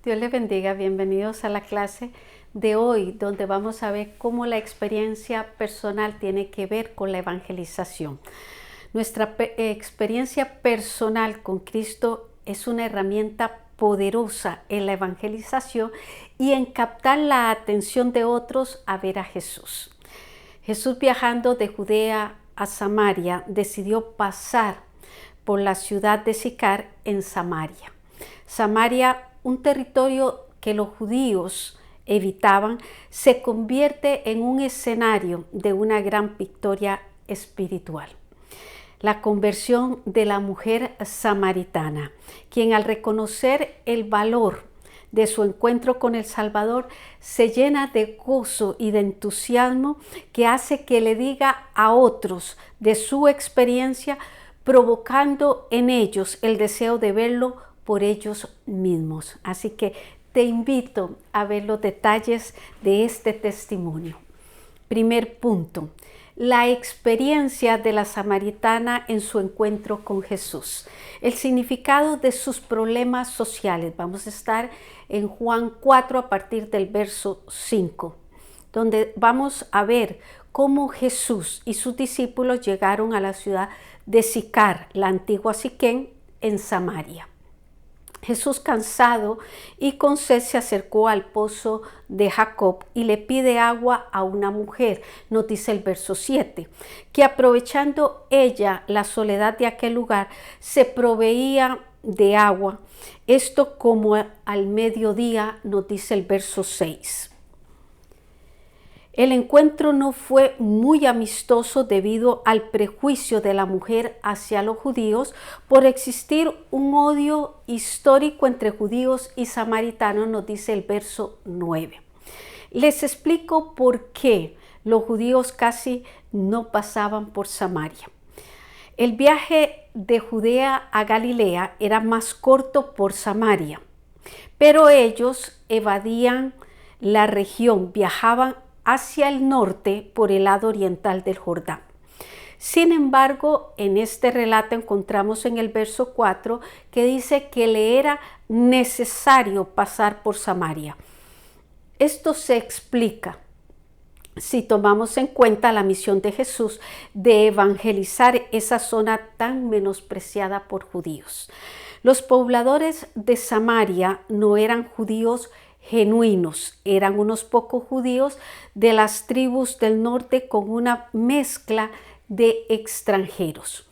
Dios les bendiga, bienvenidos a la clase de hoy, donde vamos a ver cómo la experiencia personal tiene que ver con la evangelización. Nuestra experiencia personal con Cristo es una herramienta poderosa en la evangelización y en captar la atención de otros a ver a Jesús. Jesús, viajando de Judea a Samaria, decidió pasar por la ciudad de Sicar en Samaria. Samaria, un territorio que los judíos evitaban, se convierte en un escenario de una gran victoria espiritual. La conversión de la mujer samaritana, quien al reconocer el valor de su encuentro con el Salvador, se llena de gozo y de entusiasmo que hace que le diga a otros de su experiencia, provocando en ellos el deseo de verlo por ellos mismos. Así que te invito a ver los detalles de este testimonio. Primer punto, la experiencia de la samaritana en su encuentro con Jesús. El significado de sus problemas sociales. Vamos a estar en Juan 4 a partir del verso 5, donde vamos a ver cómo Jesús y sus discípulos llegaron a la ciudad de Sicar, la antigua Siquén, en Samaria. Jesús, cansado y con sed, se acercó al pozo de Jacob y le pide agua a una mujer, nos dice el verso 7, que aprovechando ella la soledad de aquel lugar, se proveía de agua. Esto como al mediodía, nos dice el verso 6. El encuentro no fue muy amistoso debido al prejuicio de la mujer hacia los judíos por existir un odio histórico entre judíos y samaritanos, nos dice el verso 9. Les explico por qué los judíos casi no pasaban por Samaria. El viaje de Judea a Galilea era más corto por Samaria, pero ellos evadían la región, viajaban hacia el norte por el lado oriental del Jordán. Sin embargo, en este relato encontramos en el verso 4 que dice que le era necesario pasar por Samaria. Esto se explica si tomamos en cuenta la misión de Jesús de evangelizar esa zona tan menospreciada por judíos. Los pobladores de Samaria no eran judíos genuinos, eran unos pocos judíos de las tribus del norte con una mezcla de extranjeros.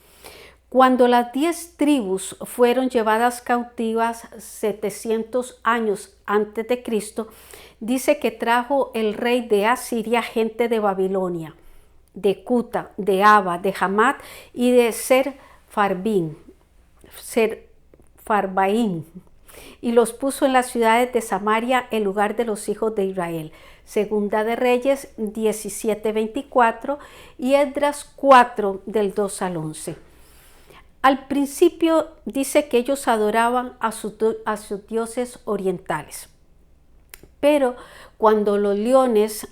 Cuando las 10 tribus fueron llevadas cautivas 700 años antes de Cristo, dice que trajo el rey de Asiria gente de Babilonia, de Cuta, de Aba, de Hamat y de Farbaín, y los puso en las ciudades de Samaria en lugar de los hijos de Israel. Segunda de Reyes 17:24 y Esdras 4 del 2 al 11. Al principio dice que ellos adoraban a sus dioses orientales, pero cuando los leones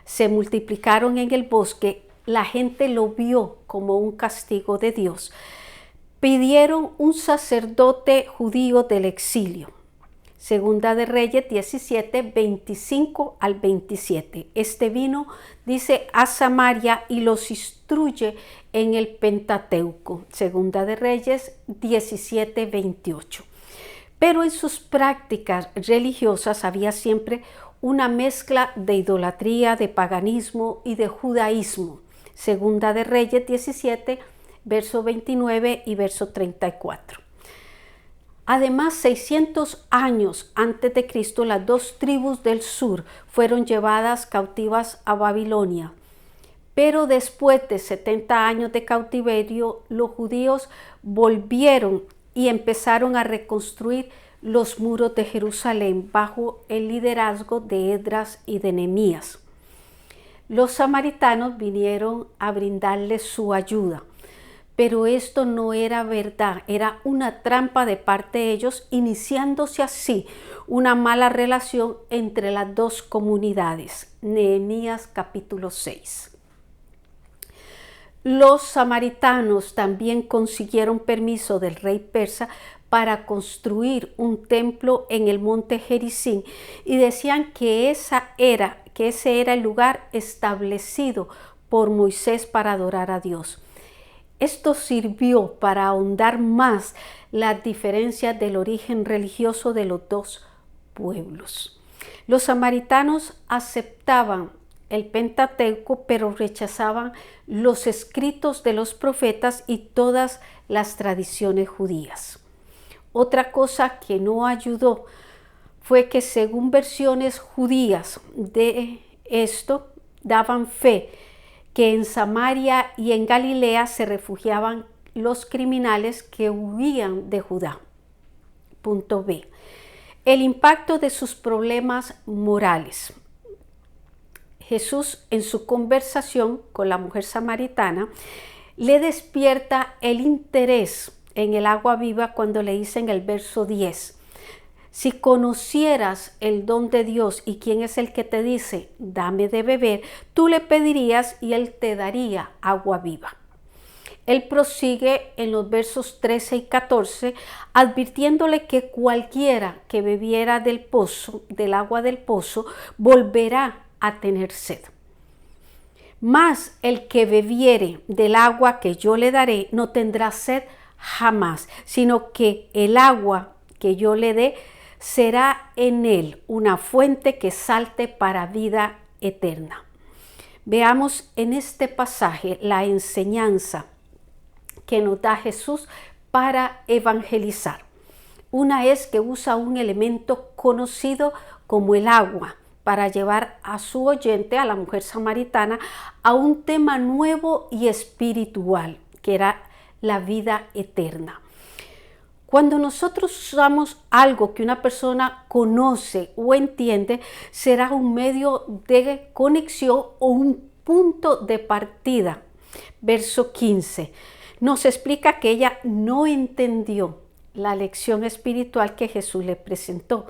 se multiplicaron en el bosque, la gente lo vio como un castigo de Dios. Pidieron un sacerdote judío del exilio. Segunda de Reyes 17, 25 al 27. Este vino, dice, a Samaria y los instruye en el Pentateuco. Segunda de Reyes 17, 28. Pero en sus prácticas religiosas había siempre una mezcla de idolatría, de paganismo y de judaísmo. Segunda de Reyes 17, verso 29 y verso 34. Además, 600 años antes de Cristo, las 2 tribus del sur fueron llevadas cautivas a Babilonia. Pero después de 70 años de cautiverio, los judíos volvieron y empezaron a reconstruir los muros de Jerusalén bajo el liderazgo de Esdras y de Nehemías. Los samaritanos vinieron a brindarles su ayuda. Pero esto no era verdad, era una trampa de parte de ellos, iniciándose así una mala relación entre las dos comunidades. Nehemías capítulo 6. Los samaritanos también consiguieron permiso del rey persa para construir un templo en el monte Gerizim y decían que ese era el lugar establecido por Moisés para adorar a Dios. Esto sirvió para ahondar más las diferencias del origen religioso de los dos pueblos. Los samaritanos aceptaban el Pentateuco, pero rechazaban los escritos de los profetas y todas las tradiciones judías. Otra cosa que no ayudó fue que, según versiones judías de esto, daban fe que en Samaria y en Galilea se refugiaban los criminales que huían de Judá. Punto B. El impacto de sus problemas morales. Jesús, en su conversación con la mujer samaritana, le despierta el interés en el agua viva cuando le dice en el verso 10: si conocieras el don de Dios y quién es el que te dice, dame de beber, tú le pedirías y él te daría agua viva. Él prosigue en los versos 13 y 14, advirtiéndole que cualquiera que bebiera del agua del pozo, volverá a tener sed. Mas el que bebiere del agua que yo le daré no tendrá sed jamás, sino que el agua que yo le dé será en él una fuente que salte para vida eterna. Veamos en este pasaje la enseñanza que nos da Jesús para evangelizar. Una es que usa un elemento conocido como el agua para llevar a su oyente, a la mujer samaritana, a un tema nuevo y espiritual, que era la vida eterna. Cuando nosotros usamos algo que una persona conoce o entiende, será un medio de conexión o un punto de partida. Verso 15 nos explica que ella no entendió la lección espiritual que Jesús le presentó.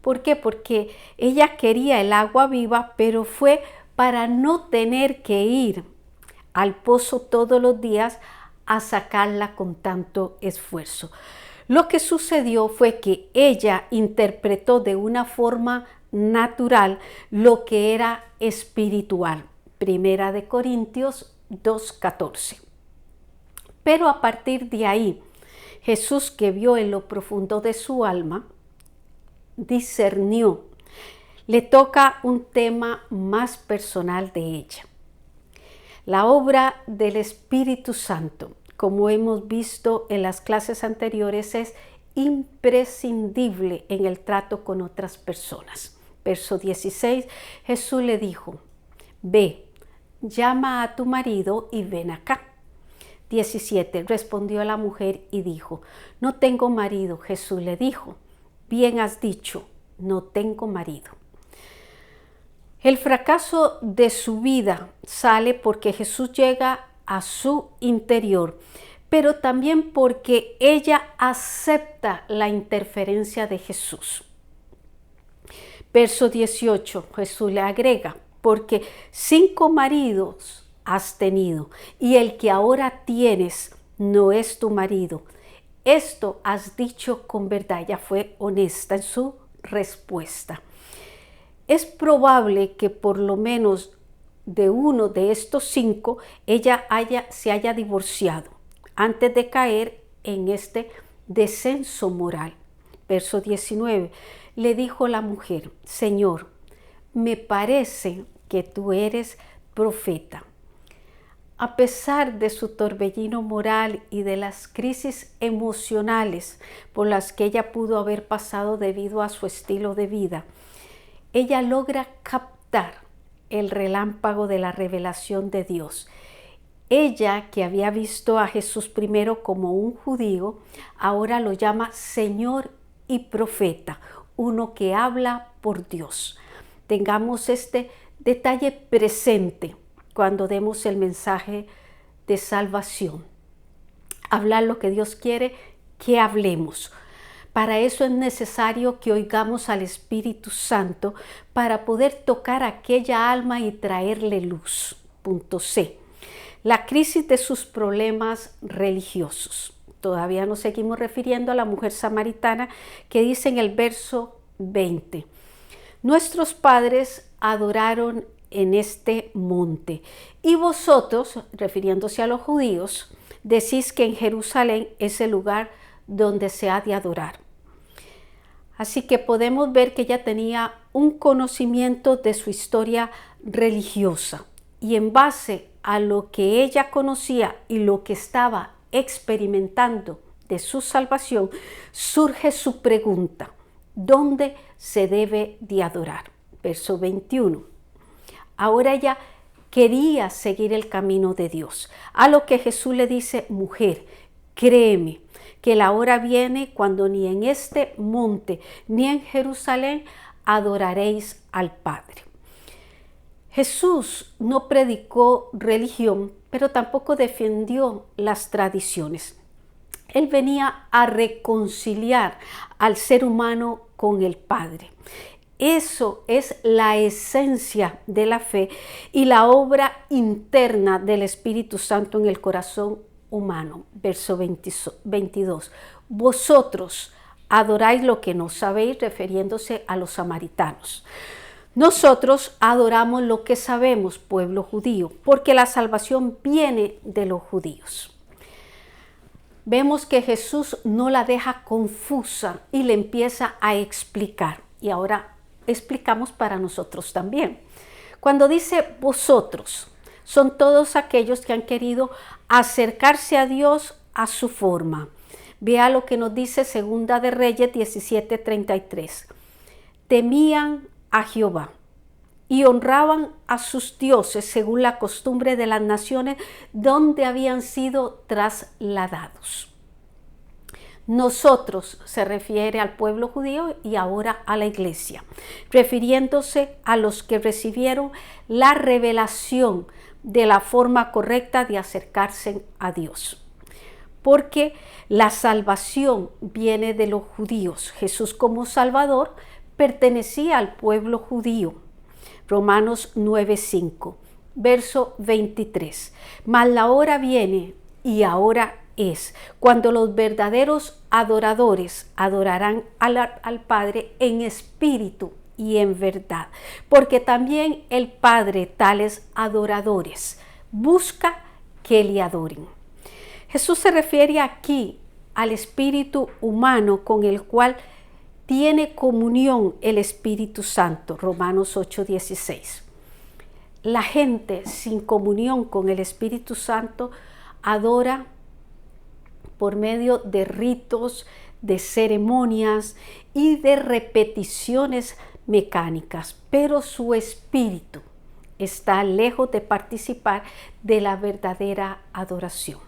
¿Por qué? Porque ella quería el agua viva, pero fue para no tener que ir al pozo todos los días a sacarla con tanto esfuerzo. Lo que sucedió fue que ella interpretó de una forma natural lo que era espiritual. Primera de Corintios 2:14. Pero a partir de ahí, Jesús, que vio en lo profundo de su alma, discernió, le toca un tema más personal de ella. La obra del Espíritu Santo, como hemos visto en las clases anteriores, es imprescindible en el trato con otras personas. Verso 16, Jesús le dijo: ve, llama a tu marido y ven acá. 17, respondió la mujer y dijo: no tengo marido. Jesús le dijo: bien has dicho, no tengo marido. El fracaso de su vida sale porque Jesús llega a su interior, pero también porque ella acepta la interferencia de Jesús. Verso 18, Jesús le agrega: porque 5 maridos has tenido y el que ahora tienes no es tu marido. Esto has dicho con verdad. Ella fue honesta en su respuesta. Es probable que por lo menos de uno de estos 5 ella se haya divorciado antes de caer en este descenso moral. Verso 19, le dijo la mujer: Señor, me parece que tú eres profeta. A pesar de su torbellino moral y de las crisis emocionales por las que ella pudo haber pasado debido a su estilo de vida, ella logra captar el relámpago de la revelación de Dios. Ella, que había visto a Jesús primero como un judío, ahora lo llama Señor y profeta, uno que habla por Dios. Tengamos este detalle presente cuando demos el mensaje de salvación. Hablar lo que Dios quiere que hablemos. Para eso es necesario que oigamos al Espíritu Santo para poder tocar aquella alma y traerle luz. Punto C. La crisis de sus problemas religiosos. Todavía nos seguimos refiriendo a la mujer samaritana que dice en el verso 20: nuestros padres adoraron en este monte, y vosotros, refiriéndose a los judíos, decís que en Jerusalén es el lugar donde se ha de adorar. Así que podemos ver que ella tenía un conocimiento de su historia religiosa, y en base a lo que ella conocía y lo que estaba experimentando de su salvación, surge su pregunta: ¿dónde se debe de adorar? Verso 21. Ahora ella quería seguir el camino de Dios, a lo que Jesús le dice: mujer, créeme que la hora viene cuando ni en este monte ni en Jerusalén adoraréis al Padre. Jesús no predicó religión, pero tampoco defendió las tradiciones. Él venía a reconciliar al ser humano con el Padre. Eso es la esencia de la fe y la obra interna del Espíritu Santo en el corazón humano. Verso 22. Vosotros adoráis lo que no sabéis, refiriéndose a los samaritanos. Nosotros adoramos lo que sabemos, pueblo judío, porque la salvación viene de los judíos. Vemos que Jesús no la deja confusa y le empieza a explicar. Y ahora explicamos para nosotros también. Cuando dice vosotros, son todos aquellos que han querido acercarse a Dios a su forma. Vea lo que nos dice Segunda de Reyes 17:33. Temían a Jehová y honraban a sus dioses según la costumbre de las naciones donde habían sido trasladados. Nosotros se refiere al pueblo judío y ahora a la iglesia, refiriéndose a los que recibieron la revelación de la forma correcta de acercarse a Dios. Porque la salvación viene de los judíos. Jesús como Salvador pertenecía al pueblo judío. Romanos 9:5, verso 23. Mas la hora viene y ahora es cuando los verdaderos adoradores adorarán al Padre en espíritu y en verdad, porque también el Padre tales adoradores busca que le adoren. Jesús se refiere aquí al espíritu humano con el cual tiene comunión el Espíritu Santo, Romanos 8:16. La gente sin comunión con el Espíritu Santo adora por medio de ritos, de ceremonias y de repeticiones mecánicas, pero su espíritu está lejos de participar de la verdadera adoración.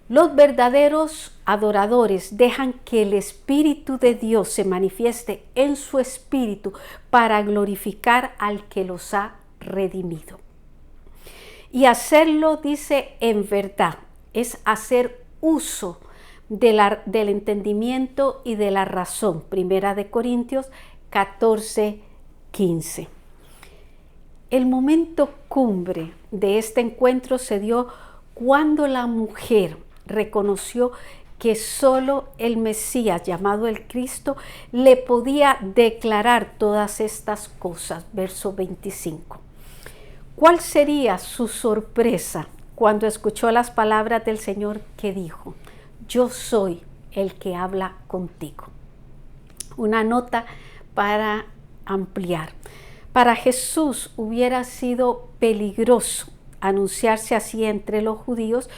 Los verdaderos adoradores dejan que el Espíritu de Dios se manifieste en su espíritu para glorificar al que los ha redimido. Y hacerlo, dice, en verdad, es hacer uso del entendimiento y de la razón. Primera de Corintios 14:15. El momento cumbre de este encuentro se dio cuando la mujer reconoció que solo el Mesías, llamado el Cristo, le podía declarar todas estas cosas. Verso 25. ¿Cuál sería su sorpresa cuando escuchó las palabras del Señor que dijo: yo soy el que habla contigo? Una nota para ampliar. Para Jesús hubiera sido peligroso anunciarse así entre los judíos,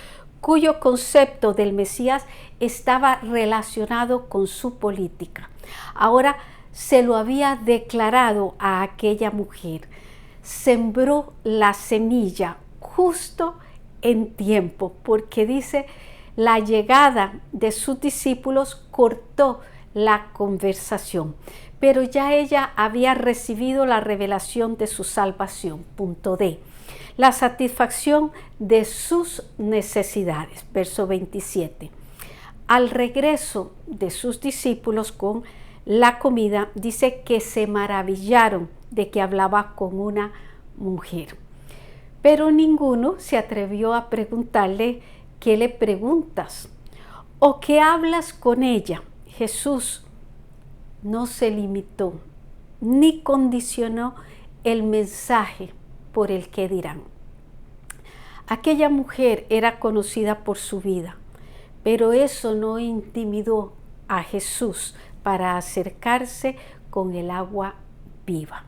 cuyo concepto del Mesías estaba relacionado con su política. Ahora se lo había declarado a aquella mujer. Sembró la semilla justo en tiempo, porque dice, la llegada de sus discípulos cortó la conversación, pero ya ella había recibido la revelación de su salvación. Punto D. La satisfacción de sus necesidades. Verso 27. Al regreso de sus discípulos con la comida, dice que se maravillaron de que hablaba con una mujer. Pero ninguno se atrevió a preguntarle: ¿qué le preguntas? ¿O qué hablas con ella? Jesús no se limitó ni condicionó el mensaje por el que dirán. Aquella mujer era conocida por su vida, pero eso no intimidó a Jesús para acercarse con el agua viva.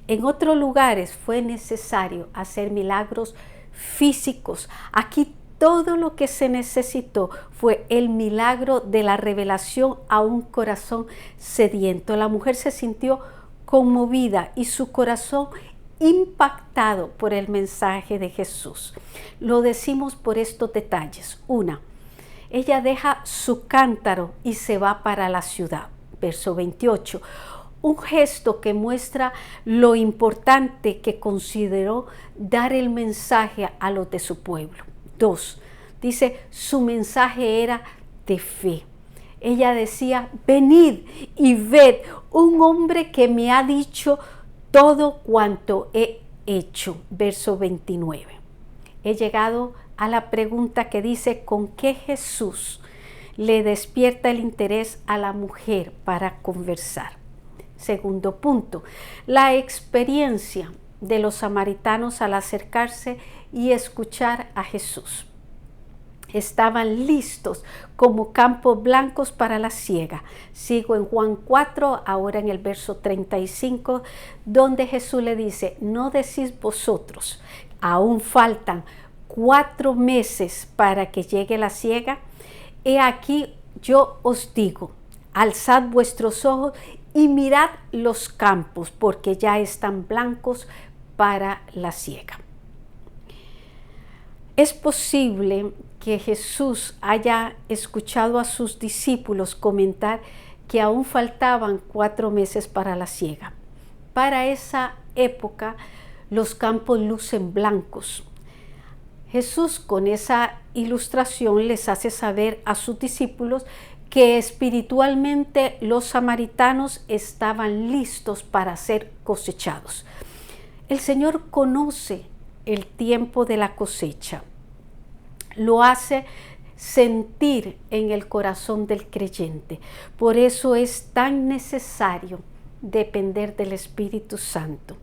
En otros lugares fue necesario hacer milagros físicos. Aquí todo lo que se necesitó fue el milagro de la revelación a un corazón sediento. La mujer se sintió conmovida y su corazón impactado por el mensaje de Jesús. Lo decimos por estos detalles. Una, ella deja su cántaro y se va para la ciudad. Verso 28. Un gesto que muestra lo importante que consideró dar el mensaje a los de su pueblo. 2. Dice, su mensaje era de fe. Ella decía, venid y ved un hombre que me ha dicho todo cuanto he hecho. Verso 29. He llegado a la pregunta que dice, ¿con qué Jesús le despierta el interés a la mujer para conversar? Segundo punto, la experiencia de los samaritanos al acercarse y escuchar a Jesús. Estaban listos como campos blancos para la siega. Sigo en Juan 4, ahora en el verso 35, donde Jesús le dice, ¿no decís vosotros, aún faltan 4 meses para que llegue la siega? He aquí yo os digo, alzad vuestros ojos y mirad los campos, porque ya están blancos para la siega. Es posible que Jesús haya escuchado a sus discípulos comentar que aún faltaban 4 meses para la siega. Para esa época los campos lucen blancos. Jesús con esa ilustración les hace saber a sus discípulos que espiritualmente los samaritanos estaban listos para ser cosechados. El Señor conoce el tiempo de la cosecha. Lo hace sentir en el corazón del creyente. Por eso es tan necesario depender del Espíritu Santo.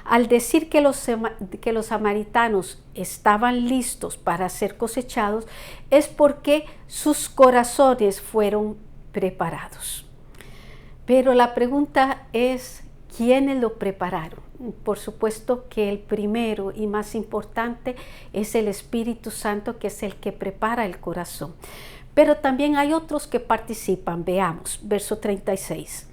Al decir que los samaritanos estaban listos para ser cosechados, es porque sus corazones fueron preparados. Pero la pregunta es, ¿quiénes lo prepararon? Por supuesto que el primero y más importante es el Espíritu Santo, que es el que prepara el corazón. Pero también hay otros que participan. Veamos, verso 36.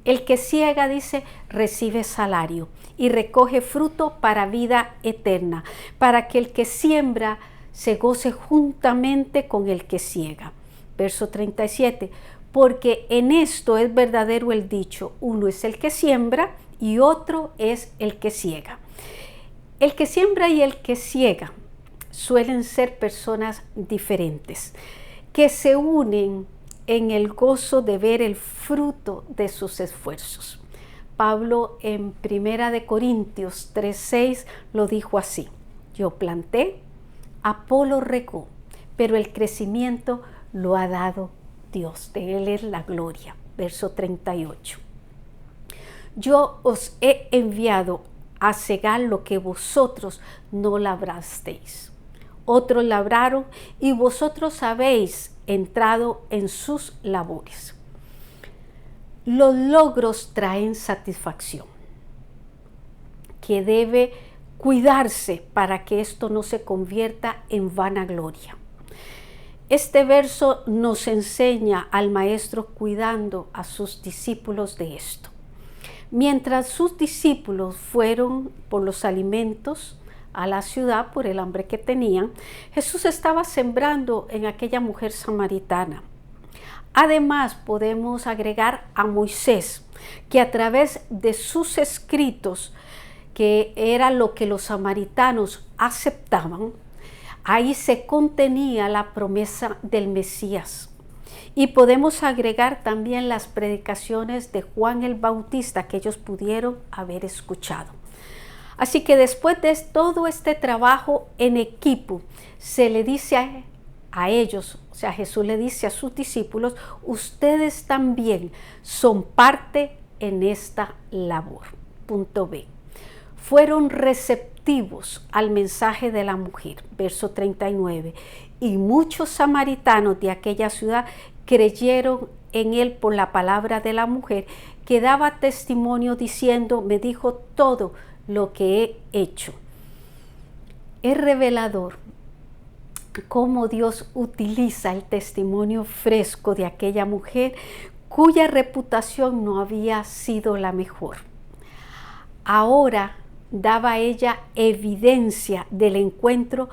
El que ciega, dice, recibe salario y recoge fruto para vida eterna, para que el que siembra se goce juntamente con el que ciega. Verso 37. Porque en esto es verdadero el dicho, uno es el que siembra y otro es el que ciega. El que siembra y el que ciega suelen ser personas diferentes, que se unen en el gozo de ver el fruto de sus esfuerzos. Pablo en 1 Corintios 3:6 lo dijo así: yo planté, Apolo regó, pero el crecimiento lo ha dado Dios, de Él es la gloria. Verso 38. Yo os he enviado a cegar lo que vosotros no labrasteis. Otros labraron y vosotros habéis entrado en sus labores. Los logros traen satisfacción, que debe cuidarse para que esto no se convierta en vanagloria. Este verso nos enseña al maestro cuidando a sus discípulos de esto. Mientras sus discípulos fueron por los alimentos a la ciudad por el hambre que tenían, Jesús estaba sembrando en aquella mujer samaritana. Además, podemos agregar a Moisés, que a través de sus escritos, que era lo que los samaritanos aceptaban, ahí se contenía la promesa del Mesías. Y podemos agregar también las predicaciones de Juan el Bautista que ellos pudieron haber escuchado. Así que después de todo este trabajo en equipo, se le dice a ellos, o sea, Jesús le dice a sus discípulos, ustedes también son parte en esta labor. Punto B. Fueron receptivos al mensaje de la mujer, verso 39, y muchos samaritanos de aquella ciudad creyeron en él por la palabra de la mujer, que daba testimonio diciendo, me dijo todo lo que he hecho. Es revelador cómo Dios utiliza el testimonio fresco de aquella mujer cuya reputación no había sido la mejor. Ahora daba ella evidencia del encuentro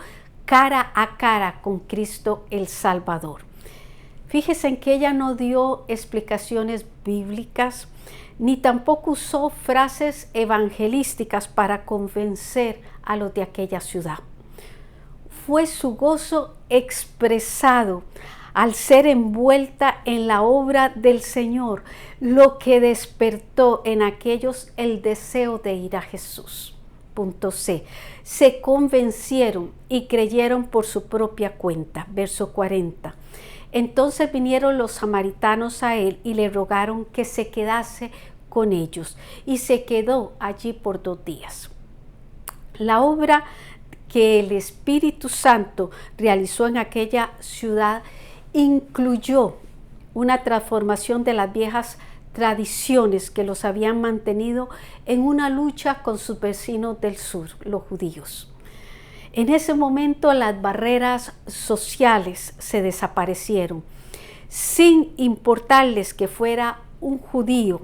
cara a cara con Cristo el Salvador. Fíjese en que ella no dio explicaciones bíblicas, ni tampoco usó frases evangelísticas para convencer a los de aquella ciudad. Fue su gozo expresado al ser envuelta en la obra del Señor, lo que despertó en aquellos el deseo de ir a Jesús. Punto C. Se convencieron y creyeron por su propia cuenta. Verso 40. Entonces vinieron los samaritanos a él y le rogaron que se quedase con ellos, y se quedó allí por 2 días. La obra que el Espíritu Santo realizó en aquella ciudad incluyó una transformación de las viejas tradiciones que los habían mantenido en una lucha con sus vecinos del sur, los judíos. En ese momento las barreras sociales se desaparecieron, sin importarles que fuera un judío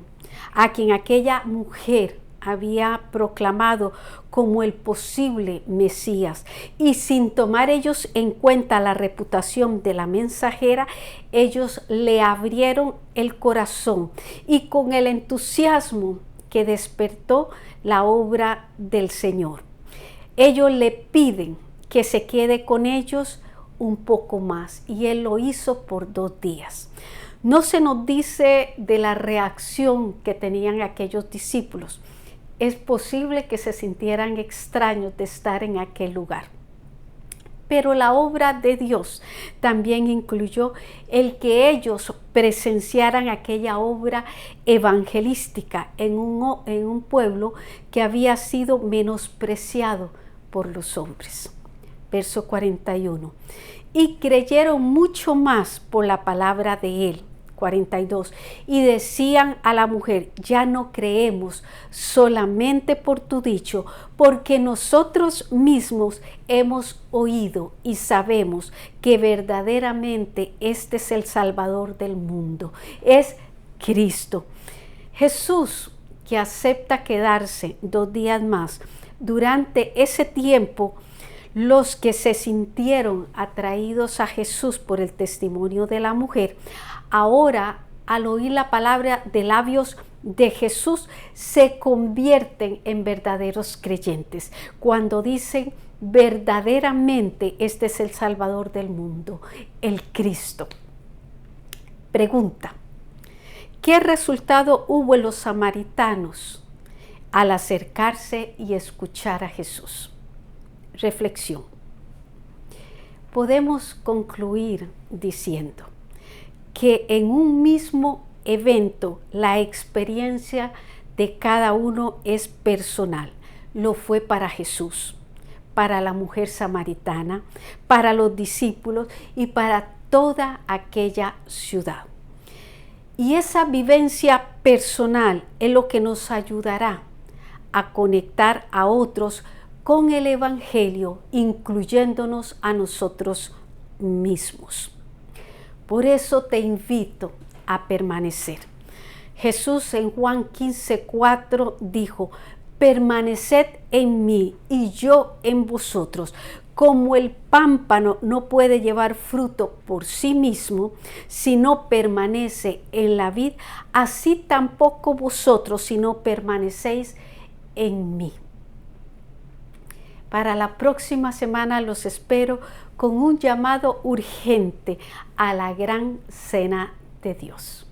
a quien aquella mujer había proclamado como el posible Mesías, y sin tomar ellos en cuenta la reputación de la mensajera, ellos le abrieron el corazón, y con el entusiasmo que despertó la obra del Señor, ellos le piden que se quede con ellos un poco más, y él lo hizo por 2 días. No se nos dice de la reacción que tenían aquellos discípulos. Es posible que se sintieran extraños de estar en aquel lugar. Pero la obra de Dios también incluyó el que ellos presenciaran aquella obra evangelística en un pueblo que había sido menospreciado por los hombres. Verso 41. Y creyeron mucho más por la palabra de él. 42. Y decían a la mujer, ya no creemos solamente por tu dicho, porque nosotros mismos hemos oído y sabemos que verdaderamente este es el Salvador del mundo, es Cristo. Jesús, que acepta quedarse 2 días más. Durante ese tiempo, los que se sintieron atraídos a Jesús por el testimonio de la mujer, ahora al oír la palabra de labios de Jesús, se convierten en verdaderos creyentes. Cuando dicen verdaderamente este es el Salvador del mundo, el Cristo. Pregunta: ¿qué resultado hubo en los samaritanos al acercarse y escuchar a Jesús? Reflexión. Podemos concluir diciendo que en un mismo evento la experiencia de cada uno es personal. Lo fue para Jesús, para la mujer samaritana, para los discípulos y para toda aquella ciudad. Y esa vivencia personal es lo que nos ayudará a conectar a otros con el Evangelio, incluyéndonos a nosotros mismos. Por eso te invito a permanecer. Jesús en Juan 15:4 dijo, permaneced en mí y yo en vosotros. Como el pámpano no puede llevar fruto por sí mismo si no permanece en la vid, así tampoco vosotros si no permanecéis en mí. Para la próxima semana los espero con un llamado urgente a la gran cena de Dios.